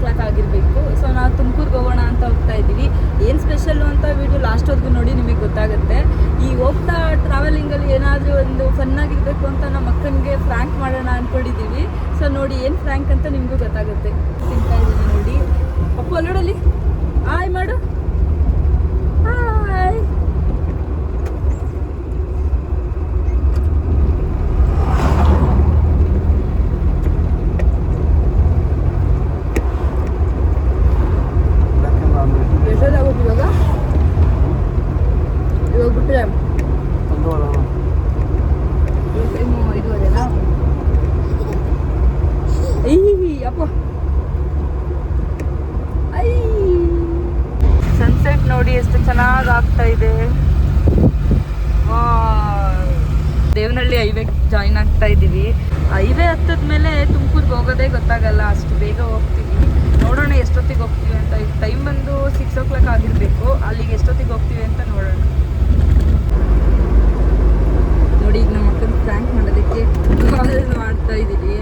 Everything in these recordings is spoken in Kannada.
ಕ್ಲಾಕ್ ಆಗಿರಬೇಕು. ಸೊ ನಾವು ತುಮಕೂರಿಗೆ ಹೋಗೋಣ ಅಂತ ಹೋಗ್ತಾ ಇದ್ದೀವಿ. ಏನು ಸ್ಪೆಷಲ್ಲು ಅಂತ ವಿಡಿಯೋ ಲಾಸ್ಟ್ವರೆಗೂ ನೋಡಿ ನಿಮಗೆ ಗೊತ್ತಾಗುತ್ತೆ. ಈ ಹೋಗ್ತಾ ಟ್ರಾವೆಲಿಂಗಲ್ಲಿ ಏನಾದರೂ ಒಂದು ಫನ್ನಾಗಿರಬೇಕು ಅಂತ ನಮ್ಮ ಅಕ್ಕನಿಗೆ ಫ್ರ್ಯಾಂಕ್ ಮಾಡೋಣ ಅಂದ್ಕೊಂಡಿದ್ದೀವಿ. ಸೊ ನೋಡಿ ಏನು ಫ್ರ್ಯಾಂಕ್ ಅಂತ ನಿಮಗೂ ಗೊತ್ತಾಗುತ್ತೆ. ತಿಂತಾ ಇದ್ದೀನಿ ನೋಡಿ. ಅಪ್ಪು ಅಲ್ಲೋಡಲ್ಲಿ ಹಾಯ್ ಮಾಡು. ಹಾಯ್. ಸನ್ಸೆಟ್ ನೋಡಿ ಎಷ್ಟು ಚೆನ್ನಾಗಿ ಆಗ್ತಾ ಇದೆ. ದೇವನಹಳ್ಳಿ ಹೈವೇ ಜಾಯಿನ್ ಆಗ್ತಾ ಇದ್ದೀವಿ. ಹೈವೇ ಹತ್ತದ ಮೇಲೆ ತುಮಕೂರಿಗೆ ಹೋಗೋದೇ ಗೊತ್ತಾಗಲ್ಲ, ಅಷ್ಟು ಬೇಗ ಹೋಗ್ತೀವಿ. ನೋಡೋಣ ಎಷ್ಟೊತ್ತಿಗೆ ಹೋಗ್ತೀವಿ ಅಂತ. ಈಗ ಟೈಮ್ ಬಂದು 6 o'clock ಆಗಿರಬೇಕು. ಅಲ್ಲಿಗೆ ಎಷ್ಟೊತ್ತಿಗೆ ಹೋಗ್ತೀವಿ ಅಂತ ನೋಡೋಣ. ನೋಡಿ ಈಗ ನಮ್ಮ ಮಕ್ಕಳು ಫ್ರ್ಯಾಂಕ್ ಮಾಡೋದಕ್ಕೆ ಕಾಲ್ ಮಾಡ್ತಾ ಇದ್ದೀವಿ.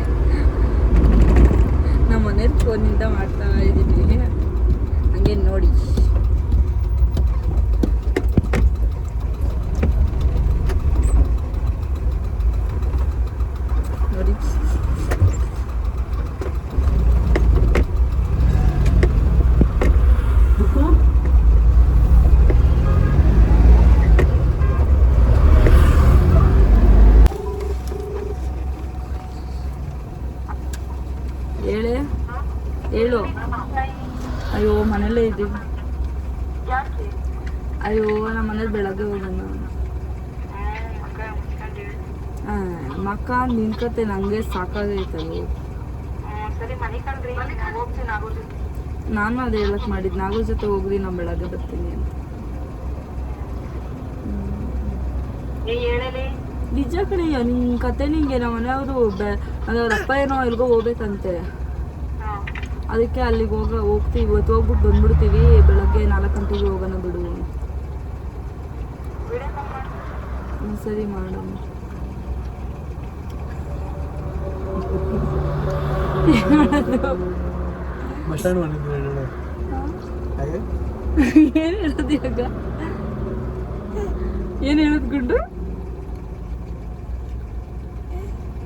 ನಮ್ಮ ಮನೇಲಿ ಫೋನಿಂದ ಮಾಡ್ತಾ ಇದ್ದೀನಿ. ಹಂಗೆ ನೋಡಿ ನೋಡಿ ಹೇಳು. ಅಯ್ಯೋ ಮನೇಲೇ ಇದ್ದೀವಿ. ಅಯ್ಯೋ ನಮ್ಮ ಮನೇಲಿ ಬೆಳಗ್ಗೆ ಹೋಗೋಣ. ಮಕ್ಕ ನಿನ್ಕತೆ ನಂಗೆ ಸಾಕಾಗೈತದು. ನಾನು ಅದೇ ಹೇಳಕ್ ಮಾಡಿದ್ದು, ನಾಗರ ಜೊತೆ ಹೋಗ್ರಿ ನಾವು ಬೆಳಗ್ಗೆ ಬರ್ತೀನಿ ಅಂತ. ನಿಜ ಕಣಯ್ಯ ನಿನ್ ಕತೆ. ನಿಂಗೆ ನಮ್ಮ ಮನೆಯವರು ಅವ್ರ ಅಪ್ಪ ಏನೋ ಎಲ್ಗೋ ಹೋಗ್ಬೇಕಂತೆ. ಅದಕ್ಕೆ ಅಲ್ಲಿಗೆ ಹೋಗ್ತೀವಿ. ಇವತ್ತು ಹೋಗ್ಬಿಟ್ಟು ಬಂದ್ಬಿಡ್ತೀವಿ. ಬೆಳಗ್ಗೆ 4 ಗಂಟೆಗೆ ಹೋಗೋಣ ಬಿಡು. ಸರಿ ಮಾಡೋಣ. ಏನು ಹೇಳೋದು ಇವಾಗ? ಏನು ಹೇಳೋದು ಗುಂಡು?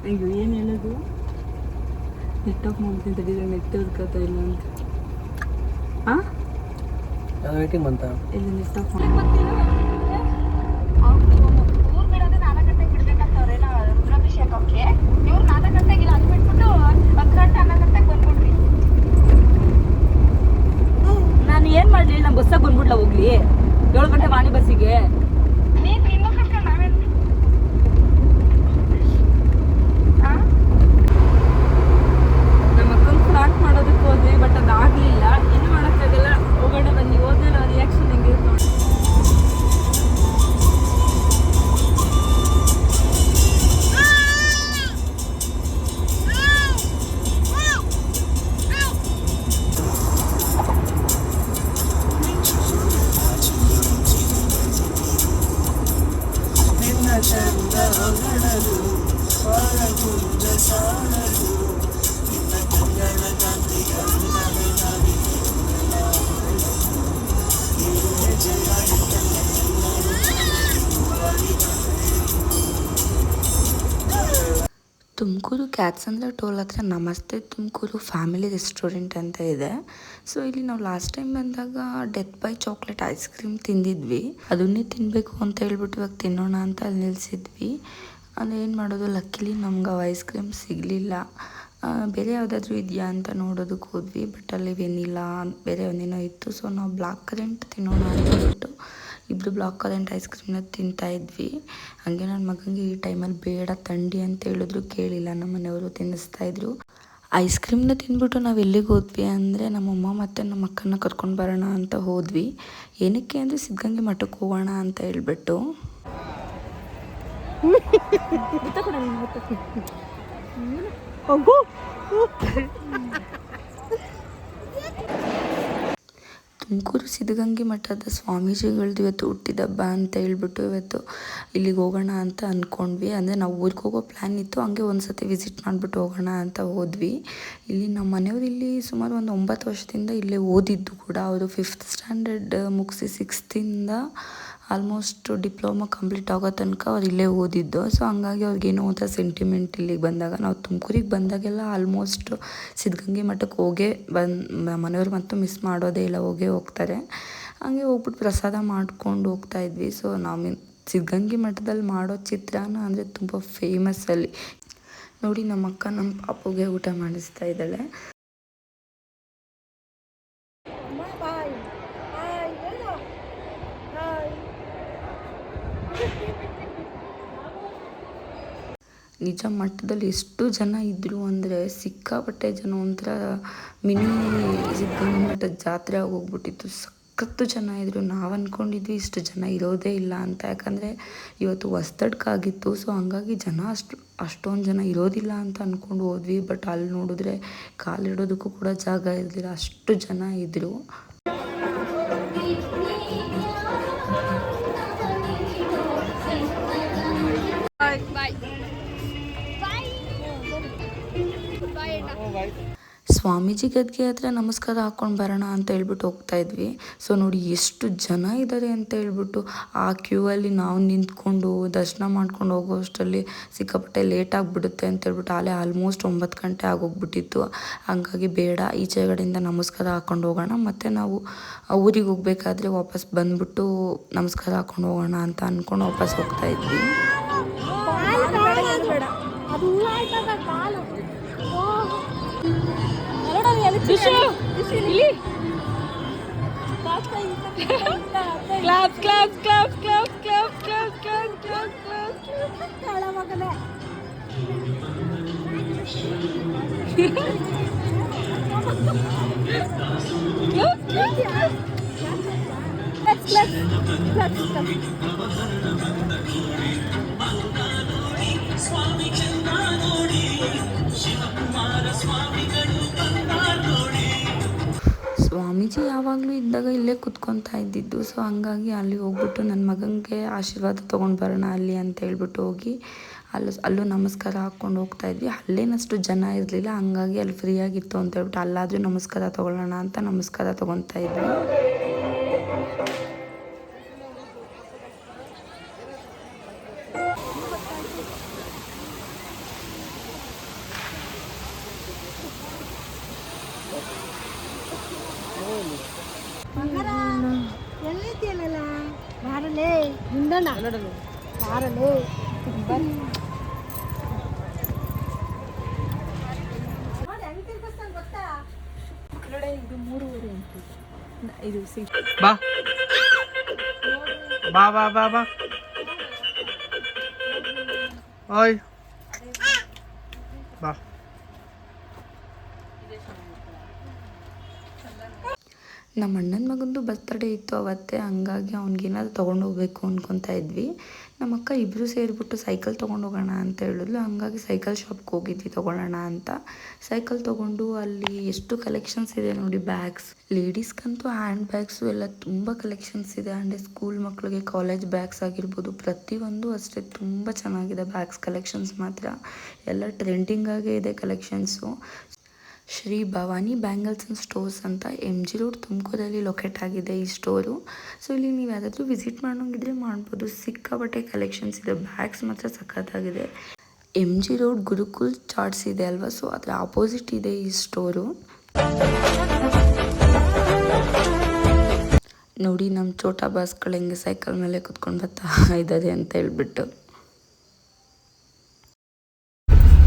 ಅಯ್ಯೋ ಏನು ಹೇಳೋದು? ನೆಟ್ ಆಫ್ ಮಾಡ್ತೀನಿ ತಡೀರಿ, ನೆಟ್ ಇರ್ಕತ್ತ ಇಲ್ಲ ಅಂತ. ಹಾಂ ವೇಟಿಂಗ್ ಬಂತ ಇಲ್ಲ ನೆಟ್ ಆಫ್ ನಾನು ಏನು ಮಾಡಲಿ? ನಮ್ಮ ಬಸ್ಸಾಗ ಬಂದ್ಬಿಡ್ಲ ಹೋಗ್ಲಿ? 7 ಗಂಟೆ ವಾಣಿ ಬಸ್ಸಿಗೆ. ಫ್ರಾಂಕ್ ಮಾಡೋದಕ್ಕೆ ಹೋದ್ವಿ, ಬಟ್ ಅದಾಗಲಿಲ್ಲ. ಏನು ಮಾಡೋಕ್ಕಾಗಲ್ಲ. ಹೋಗೋಣ ಬನ್ನಿ. ಹೋದ್ಮೇಲೆ ರಿಯಾಕ್ಷನ್ ಹೆಂಗಿರುತ್ತೆ ನೋಡಿ. ತುಮಕೂರು ಕ್ಯಾತ್ಸಂದ್ರ ಟೋಲ್ ಹತ್ರ ನಮಸ್ತೆ ತುಮಕೂರು ಫ್ಯಾಮಿಲಿ ರೆಸ್ಟೋರೆಂಟ್ ಅಂತ ಇದೆ. ಸೊ ಇಲ್ಲಿ ನಾವು ಲಾಸ್ಟ್ ಟೈಮ್ ಬಂದಾಗ death by chocolate ice cream ತಿಂದಿದ್ವಿ. ಅದನ್ನೇ ತಿನ್ನಬೇಕು ಅಂತ ಹೇಳ್ಬಿಟ್ಟು ಇವಾಗ ತಿನ್ನೋಣ ಅಂತ ಅಲ್ಲಿ ನಿಲ್ಲಿಸಿದ್ವಿ. ಅಂದರೆ ಏನು ಮಾಡೋದು, ಲಕ್ಕಿಲಿ ನಮ್ಗೆ ಐಸ್ ಕ್ರೀಮ್ ಸಿಗಲಿಲ್ಲ. ಬೇರೆ ಯಾವುದಾದ್ರೂ ಇದೆಯಾ ಅಂತ ನೋಡೋದಕ್ಕೆ ಹೋದ್ವಿ, ಬಟ್ ಅಲ್ಲಿ ವೆನಿಲಾ ಬೇರೆ ಒಂದೇನೋ ಇತ್ತು. ಸೊ ನಾವು ಬ್ಲಾಕ್ ಕರೆಂಟ್ ತಿನ್ನೋಣ ಅಂತ ಹೇಳ್ಬಿಟ್ಟು ಇಬ್ಬರು ಬ್ಲಾಕ್ ಕರೆಂಟ್ ಐಸ್ ಕ್ರೀಮ್ನ ತಿಂತಾಯಿದ್ವಿ. ಹಾಗೆ ನನ್ನ ಮಗನಿಗೆ ಈ ಟೈಮಲ್ಲಿ ಬೇಡ ಥಂಡಿ ಅಂತ ಹೇಳಿದ್ರು, ಕೇಳಿಲ್ಲ. ನಮ್ಮ ಮನೆಯವರು ತಿನ್ನಿಸ್ತಾಯಿದ್ರು. ಐಸ್ ಕ್ರೀಮ್ನ ತಿಂದ್ಬಿಟ್ಟು ನಾವು ಎಲ್ಲಿಗೆ ಹೋದ್ವಿ ಅಂದರೆ ನಮ್ಮಮ್ಮ ಮತ್ತು ನಮ್ಮ ಅಕ್ಕನ ಕರ್ಕೊಂಡು ಬರೋಣ ಅಂತ ಹೋದ್ವಿ. ಏನಕ್ಕೆ ಅಂದರೆ ಸಿದ್ಧಗಂಗೆ ಮಠಕ್ಕೆ ಹೋಗೋಣ ಅಂತ ಹೇಳ್ಬಿಟ್ಟು. ತುಮಕೂರು ಸಿದ್ಧಗಂಗೆ ಮಠದ ಸ್ವಾಮೀಜಿಗಳ್ದು ಇವತ್ತು ಹುಟ್ಟಿದಬ್ಬ ಅಂತ ಹೇಳ್ಬಿಟ್ಟು ಇವತ್ತು ಇಲ್ಲಿಗೆ ಹೋಗೋಣ ಅಂತ ಅಂದ್ಕೊಂಡ್ವಿ. ಅಂದರೆ ನಾವು ಊರಿಗೆ ಹೋಗೋ ಪ್ಲ್ಯಾನ್ ಇತ್ತು, ಹಂಗೆ ಒಂದು ಸತಿ ವಿಸಿಟ್ ಮಾಡಿಬಿಟ್ಟು ಹೋಗೋಣ ಅಂತ ಹೋದ್ವಿ. ಇಲ್ಲಿ ನಮ್ಮ ಮನೆಯವರು ಇಲ್ಲಿ ಸುಮಾರು ಒಂದು 9 ವರ್ಷದಿಂದ ಇಲ್ಲೇ ಓದಿದ್ದು ಕೂಡ. ಅವರು 5th ಸ್ಟ್ಯಾಂಡರ್ಡ್ ಮುಗಿಸಿ 6th ಆಲ್ಮೋಸ್ಟ್ ಡಿಪ್ಲೊಮಾ ಕಂಪ್ಲೀಟ್ ಆಗೋ ತನಕ ಅವ್ರು ಇಲ್ಲೇ ಓದಿದ್ದು. ಸೊ ಹಂಗಾಗಿ ಅವ್ರಿಗೇನೋ ಒಂಥರ ಸೆಂಟಿಮೆಂಟ್ ಇಲ್ಲಿಗೆ ಬಂದಾಗ. ನಾವು ತುಮಕೂರಿಗೆ ಬಂದಾಗೆಲ್ಲ ಆಲ್ಮೋಸ್ಟ್ ಸಿದ್ಧಗಂಗೆ ಮಠಕ್ಕೆ ಹೋಗೇ ಮನೆಯವ್ರು ಮತ್ತು ಮಿಸ್ ಮಾಡೋದೇ ಇಲ್ಲ, ಹೋಗೇ ಹೋಗ್ತಾರೆ. ಹಂಗೆ ಹೋಗ್ಬಿಟ್ಟು ಪ್ರಸಾದ ಮಾಡ್ಕೊಂಡು ಹೋಗ್ತಾಯಿದ್ವಿ. ಸೊ ನಾವು ಸಿದ್ಧಗಂಗೆ ಮಠದಲ್ಲಿ ಮಾಡೋ ಚಿತ್ರಾನ್ನ ಅಂದರೆ ತುಂಬ ಫೇಮಸ್ ಅಲ್ಲಿ. ನೋಡಿ ನಮ್ಮ ಅಕ್ಕ ನಮ್ಮ ಪಾಪುಗೆ ಊಟ ಮಾಡಿಸ್ತಾ ಇದ್ದಾಳೆ. ನಿಜ ಮಠದಲ್ಲಿ ಎಷ್ಟು ಜನ ಇದ್ದರು ಅಂದರೆ ಸಿಕ್ಕಾಪಟ್ಟೆ ಜನ, ಒಂಥರ ಮಿನಿ ಸಿದ್ಧಗಂಗೆ ಮಠದ ಜಾತ್ರೆ ಆಗೋಗ್ಬಿಟ್ಟಿತ್ತು. ಸಖತ್ತು ಜನ ಇದ್ದರು. ನಾವು ಅಂದ್ಕೊಂಡಿದ್ವಿ ಇಷ್ಟು ಜನ ಇರೋದೇ ಇಲ್ಲ ಅಂತ, ಯಾಕಂದರೆ ಇವತ್ತು ಹೊಸ್ದಡ್ಕಾಗಿತ್ತು. ಸೊ ಹಂಗಾಗಿ ಜನ ಅಷ್ಟೊಂದು ಜನ ಇರೋದಿಲ್ಲ ಅಂತ ಅಂದ್ಕೊಂಡು ಹೋದ್ವಿ. ಬಟ್ ಅಲ್ಲಿ ನೋಡಿದ್ರೆ ಕಾಲಿಡೋದಕ್ಕೂ ಕೂಡ ಜಾಗ ಇರಲಿಲ್ಲ, ಅಷ್ಟು ಜನ ಇದ್ದರು. ಸ್ವಾಮೀಜಿ ಗದ್ಗೆ ಹತ್ರ ನಮಸ್ಕಾರ ಹಾಕ್ಕೊಂಡು ಬರೋಣ ಅಂತ ಹೇಳ್ಬಿಟ್ಟು ಹೋಗ್ತಾ ಇದ್ವಿ. ಸೊ ನೋಡಿ ಎಷ್ಟು ಜನ ಇದ್ದಾರೆ ಅಂತ ಹೇಳ್ಬಿಟ್ಟು ಆ ಕ್ಯೂ ಅಲ್ಲಿ ನಾವು ನಿಂತ್ಕೊಂಡು ದರ್ಶನ ಮಾಡ್ಕೊಂಡು ಹೋಗೋ ಅಷ್ಟರಲ್ಲಿ ಸಿಕ್ಕಾಪಟ್ಟೆ ಲೇಟ್ ಆಗಿಬಿಡುತ್ತೆ ಅಂತ ಹೇಳ್ಬಿಟ್ಟು ಅಲ್ಲೇ ಆಲ್ಮೋಸ್ಟ್ 9 ಗಂಟೆ ಆಗೋಗ್ಬಿಟ್ಟಿತ್ತು. ಹಂಗಾಗಿ ಬೇಡ, ಈಚೆಗಡೆಯಿಂದ ನಮಸ್ಕಾರ ಹಾಕ್ಕೊಂಡು ಹೋಗೋಣ, ಮತ್ತು ನಾವು ಊರಿಗೆ ಹೋಗ್ಬೇಕಾದ್ರೆ ವಾಪಸ್ ಬಂದ್ಬಿಟ್ಟು ನಮಸ್ಕಾರ ಹಾಕ್ಕೊಂಡು ಹೋಗೋಣ ಅಂತ ಅಂದ್ಕೊಂಡು ವಾಪಸ್ ಹೋಗ್ತಾ ಇದ್ವಿ. ಸ್ವಾಮೀಜಿ ಯಾವಾಗಲೂ ಇದ್ದಾಗ ಇಲ್ಲೇ ಕುತ್ಕೊತಾ ಇದ್ದಿದ್ದು. ಸೊ ಹಂಗಾಗಿ ಅಲ್ಲಿ ಹೋಗ್ಬಿಟ್ಟು ನನ್ನ ಮಗನಿಗೆ ಆಶೀರ್ವಾದ ತೊಗೊಂಡು ಬರೋಣ ಅಲ್ಲಿ ಅಂತ ಹೇಳ್ಬಿಟ್ಟು ಹೋಗಿ ಅಲ್ಲೂ ನಮಸ್ಕಾರ ಹಾಕ್ಕೊಂಡು ಹೋಗ್ತಾ ಇದ್ವಿ. ಅಲ್ಲೇನಷ್ಟು ಜನ ಇರಲಿಲ್ಲ, ಹಂಗಾಗಿ ಅಲ್ಲಿ ಫ್ರೀಯಾಗಿತ್ತು ಅಂತ ಹೇಳ್ಬಿಟ್ಟು ಅಲ್ಲಾದರೂ ನಮಸ್ಕಾರ ತೊಗೊಳ್ಳೋಣ ಅಂತ ನಮಸ್ಕಾರ ತೊಗೊತಾ ಇದ್ವಿ. ಎಲ್ಲಿದ್ದೀಯಲ್ಲ ಬಾರಲೇ ಹಿಂದಣ್ಣ ಬಾರಲೇ ಇದು 3:30 ಅಂತ ಇದು ಬಾ ಬಾ ಬಾ ಬಾ ಬಾ ಓಯ್ ಬಾ. ನಮ್ಮ ಅಣ್ಣನ ಮಗಂದು ಬರ್ತ್ಡೇ ಇತ್ತು ಅವತ್ತೇ, ಹಂಗಾಗಿ ಅವ್ನಿಗೇನಾದ್ರು ತೊಗೊಂಡು ಹೋಗ್ಬೇಕು ಅಂದ್ಕೊತಾ ಇದ್ವಿ. ನಮ್ಮ ಅಕ್ಕ ಇಬ್ಬರು ಸೇರಿಬಿಟ್ಟು ಸೈಕಲ್ ತೊಗೊಂಡು ಹೋಗೋಣ ಅಂತ ಹೇಳಿದ್ಲು. ಹಂಗಾಗಿ ಸೈಕಲ್ ಶಾಪ್ಗೆ ಹೋಗಿದ್ವಿ ತೊಗೊಳ್ಳೋಣ ಅಂತ. ಸೈಕಲ್ ತೊಗೊಂಡು ಅಲ್ಲಿ ಎಷ್ಟು ಕಲೆಕ್ಷನ್ಸ್ ಇದೆ ನೋಡಿ, ಬ್ಯಾಗ್ಸ್, ಲೇಡೀಸ್ಗಂತೂ ಹ್ಯಾಂಡ್ ಬ್ಯಾಗ್ಸು ಎಲ್ಲ ತುಂಬ ಕಲೆಕ್ಷನ್ಸ್ ಇದೆ. ಆ್ಯಂಡ್ ಸ್ಕೂಲ್ ಮಕ್ಕಳಿಗೆ ಕಾಲೇಜ್ ಬ್ಯಾಗ್ಸ್ ಆಗಿರ್ಬೋದು, ಪ್ರತಿಯೊಂದು ಅಷ್ಟೇ ತುಂಬ ಚೆನ್ನಾಗಿದೆ ಬ್ಯಾಗ್ಸ್ ಕಲೆಕ್ಷನ್ಸ್ ಮಾತ್ರ. ಎಲ್ಲ ಟ್ರೆಂಡಿಂಗಾಗೇ ಇದೆ collections. Shri Bhavani bangles and stores ಅಂತ MG ರೋಡ್ ತುಮಕೂರಲ್ಲಿ ಲೊಕೇಟ್ ಆಗಿದೆ ಈ ಸ್ಟೋರು. ಸೊ ಇಲ್ಲಿ ನೀವು ಯಾರಾದರೂ ವಿಸಿಟ್ ಮಾಡೋಂಗಿದ್ರೆ ಮಾಡ್ಬೋದು. ಸಿಕ್ಕಾಪಟ್ಟೆ ಕಲೆಕ್ಷನ್ಸ್ ಇದೆ, ಬ್ಯಾಗ್ಸ್ ಮಾತ್ರ ಸಖತ್ತಾಗಿದೆ. MG ರೋಡ್ ಗುರುಕುಲ್ ಚಾಟ್ಸ್ ಇದೆ ಅಲ್ವಾ, ಸೊ ಅದರ ಆಪೋಸಿಟ್ ಇದೆ ಈ ಸ್ಟೋರು. ನೋಡಿ ನಮ್ಮ ಚೋಟಾ ಬಾಸ್ಗಳು ಹೆಂಗೆ ಸೈಕಲ್ ಮೇಲೆ ಕುತ್ಕೊಂಡು ಬರ್ತಾ ಇದ್ದಾರೆ ಅಂತ ಹೇಳ್ಬಿಟ್ಟು.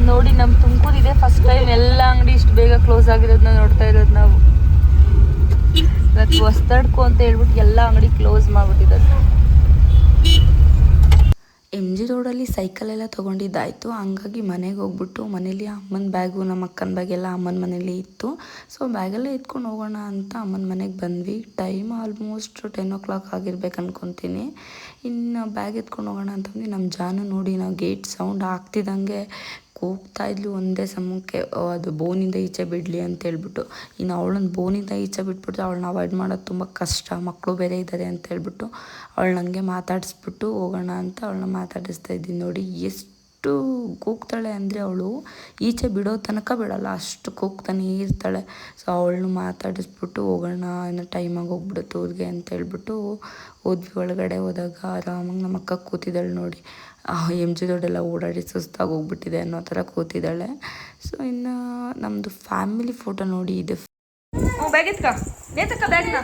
ನೋಡಿ ನಮ್ಮ ತುಮಕೂರು ಇದೆ ಫಸ್ಟ್ ಟೈಮ್ ಎಲ್ಲ ಅಂಗಡಿ ಇಷ್ಟು ಬೇಗ ಕ್ಲೋಸ್ ಆಗಿರೋದನ್ನ ನೋಡ್ತಾ ಇರೋದು ನಾವು. ಇವತ್ತು ಹೊಸ್ದಡ್ಕು ಅಂತ ಹೇಳ್ಬಿಟ್ಟು ಎಲ್ಲ ಅಂಗಡಿ ಕ್ಲೋಸ್ ಮಾಡಿಬಿಟ್ಟಿದ್ದಾರೆ. MG ರೋಡಲ್ಲಿ ಸೈಕಲ್ ಎಲ್ಲ ತೊಗೊಂಡಿದ್ದಾಯಿತು. ಹಂಗಾಗಿ ಮನೆಗೆ ಹೋಗ್ಬಿಟ್ಟು ಮನೇಲಿ ಅಮ್ಮನ ಬ್ಯಾಗು ನಮ್ಮ ಅಕ್ಕನ ಬ್ಯಾಗ್ ಎಲ್ಲ ಅಮ್ಮನ ಮನೇಲಿ ಇತ್ತು. ಸೊ ಬ್ಯಾಗೆಲ್ಲ ಎತ್ಕೊಂಡು ಹೋಗೋಣ ಅಂತ ಅಮ್ಮನ ಮನೆಗೆ ಬಂದ್ವಿ. ಟೈಮ್ ಆಲ್ಮೋಸ್ಟ್ 10 o'clock ಆಗಿರ್ಬೇಕು ಅನ್ಕೊತೀನಿ. ಇನ್ನು ಬ್ಯಾಗ್ ಎತ್ಕೊಂಡು ಹೋಗೋಣ ಅಂತಂದು ನಮ್ಮ ಜಾನು ನೋಡಿ ನಾವು ಗೇಟ್ ಸೌಂಡ್ ಆಗ್ತಿದ್ದಂಗೆ ಕೂಗ್ತಾ ಇದ್ಲು ಒಂದೇ ಸಮಕ್ಕೆ ಅದು ಬೋನಿಂದ ಈಚೆ ಬಿಡಲಿ ಅಂತ ಹೇಳ್ಬಿಟ್ಟು. ಇನ್ನು ಅವಳನ್ನ ಬೋನಿಂದ ಈಚೆ ಬಿಟ್ಬಿಟ್ಟು ಅವಳನ್ನ ಅವಾಯ್ಡ್ ಮಾಡೋದು ತುಂಬ ಕಷ್ಟ, ಮಕ್ಕಳು ಬೇರೆ ಇದ್ದಾರೆ ಅಂತ ಹೇಳ್ಬಿಟ್ಟು ಅವಳು ನನಗೆ ಮಾತಾಡಿಸ್ಬಿಟ್ಟು ಹೋಗೋಣ ಅಂತ ಅವಳನ್ನ ಮಾತಾಡಿಸ್ತಾ ಇದ್ದೀನಿ. ನೋಡಿ ಎಷ್ಟು ಕೂಗ್ತಾಳೆ ಅಂದರೆ ಅವಳು ಈಚೆ ಬಿಡೋ ತನಕ ಬಿಡಲ್ಲ, ಅಷ್ಟು ಕೂಗ್ತಾನೆ ಇರ್ತಾಳೆ. ಸೊ ಅವಳನ್ನು ಮಾತಾಡಿಸ್ಬಿಟ್ಟು ಹೋಗೋಣ, ಇನ್ನು ಟೈಮಾಗಿ ಹೋಗ್ಬಿಡುತ್ತೆ ಊರಿಗೆ ಅಂತ ಹೇಳ್ಬಿಟ್ಟು ಹೋದ್ವಿ. ಒಳಗಡೆ ಹೋದಾಗ ಆರಾಮಾಗಿ ನಮ್ಮ ಅಕ್ಕ ಕೂತಿದ್ದಾಳೆ ನೋಡಿ, MG ದೊಡ್ಡೆಲ್ಲ ಓಡಾಡಿ ಸುಸ್ತಾಗಿ ಹೋಗ್ಬಿಟ್ಟಿದೆ ಅನ್ನೋ ಥರ ಕೂತಿದ್ದಾಳೆ. ಸೊ ಇನ್ನು ನಮ್ಮದು ಫ್ಯಾಮಿಲಿ ಫೋಟೋ ನೋಡಿ ಇದೆ. ಬ್ಯಾಗ್ ಎತ್ಕ, ನೇತಕ್ಕ ಬ್ಯಾಗ್ನ.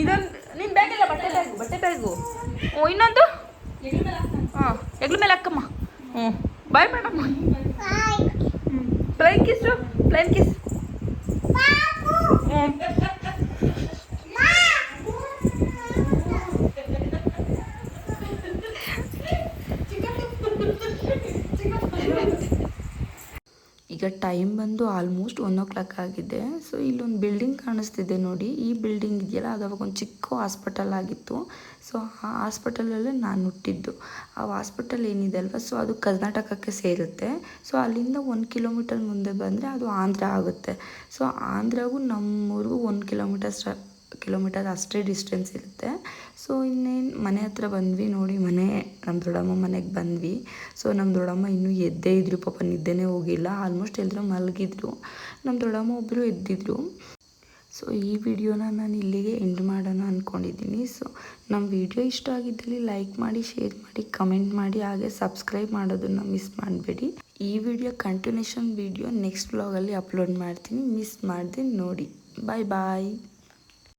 ಇದೊಂದು ನಿನ್ನ ಬ್ಯಾಗ್ ಇಲ್ಲ, ಬಟ್ಟೆ ಬ್ಯಾಗು. ಇನ್ನೊಂದು ಹಾಂ ಹೆಗ್ಲ ಮೇಲೆ ಅಕ್ಕಮ್ಮ. Bye madam. Plain kiss, plain kiss. ಈಗ ಟೈಮ್ ಬಂದು ಆಲ್ಮೋಸ್ಟ್ 1 o'clock ಆಗಿದೆ. ಸೊ ಇಲ್ಲೊಂದು ಬಿಲ್ಡಿಂಗ್ ಕಾಣಿಸ್ತಿದೆ ನೋಡಿ, ಈ ಬಿಲ್ಡಿಂಗ್ ಇದೆಯಲ್ಲ ಅದು ಅವಾಗ ಒಂದು ಚಿಕ್ಕ ಹಾಸ್ಪಿಟಲ್ ಆಗಿತ್ತು. ಸೊ ಆ ಹಾಸ್ಪಿಟಲಲ್ಲೇ ನಾನು ಹುಟ್ಟಿದ್ದು. ಆ ಹಾಸ್ಪಿಟಲ್ ಏನಿದೆ ಅಲ್ವ, ಸೊ ಅದು ಕರ್ನಾಟಕಕ್ಕೆ ಸೇರುತ್ತೆ. ಸೊ ಅಲ್ಲಿಂದ 1 ಕಿಲೋಮೀಟರ್ ಮುಂದೆ ಬಂದರೆ ಅದು ಆಂಧ್ರ ಆಗುತ್ತೆ. ಸೊ ಆಂಧ್ರಗೂ ನಮ್ಮೂರಿಗೂ 1 ಕಿಲೋಮೀಟರ್ ಅಷ್ಟೇ ಡಿಸ್ಟೆನ್ಸ್ ಇರುತ್ತೆ. ಸೊ ಇನ್ನೇನು ಮನೆ ಹತ್ರ ಬಂದ್ವಿ ನೋಡಿ, ನಮ್ಮ ದೊಡ್ಡಮ್ಮ ಮನೆಗೆ ಬಂದ್ವಿ. ಸೊ ನಮ್ಮ ದೊಡ್ಡಮ್ಮ ಇನ್ನೂ ಎದ್ದೇ ಇದ್ರು, ಪಾಪ ನಿದ್ದೆನೇ ಹೋಗಿಲ್ಲ, ಆಲ್ಮೋಸ್ಟ್ ಎಲ್ಲರೂ ಮಲಗಿದ್ರು. ನಮ್ಮ ದೊಡ್ಡಮ್ಮ ಒಬ್ಬರು ಎದ್ದಿದ್ರು. ಸೊ ಈ ವಿಡಿಯೋನ ನಾನು ಇಲ್ಲಿಗೆ ಎಂಡ್ ಮಾಡೋಣ ಅಂದ್ಕೊಂಡಿದ್ದೀನಿ. ಸೊ ನಮ್ಮ ವಿಡಿಯೋ ಇಷ್ಟ ಆಗಿದ್ದಲ್ಲಿ ಲೈಕ್ ಮಾಡಿ, ಶೇರ್ ಮಾಡಿ, ಕಮೆಂಟ್ ಮಾಡಿ, ಹಾಗೆ ಸಬ್ಸ್ಕ್ರೈಬ್ ಮಾಡೋದನ್ನು ಮಿಸ್ ಮಾಡಬೇಡಿ. ಈ ವಿಡಿಯೋ ಕಂಟಿನ್ಯೂಷನ್ ವಿಡಿಯೋ ನೆಕ್ಸ್ಟ್ ವ್ಲಾಗಲ್ಲಿ ಅಪ್ಲೋಡ್ ಮಾಡ್ತೀನಿ, ಮಿಸ್ ಮಾಡದೆ ನೋಡಿ. ಬಾಯ್ ಬಾಯ್.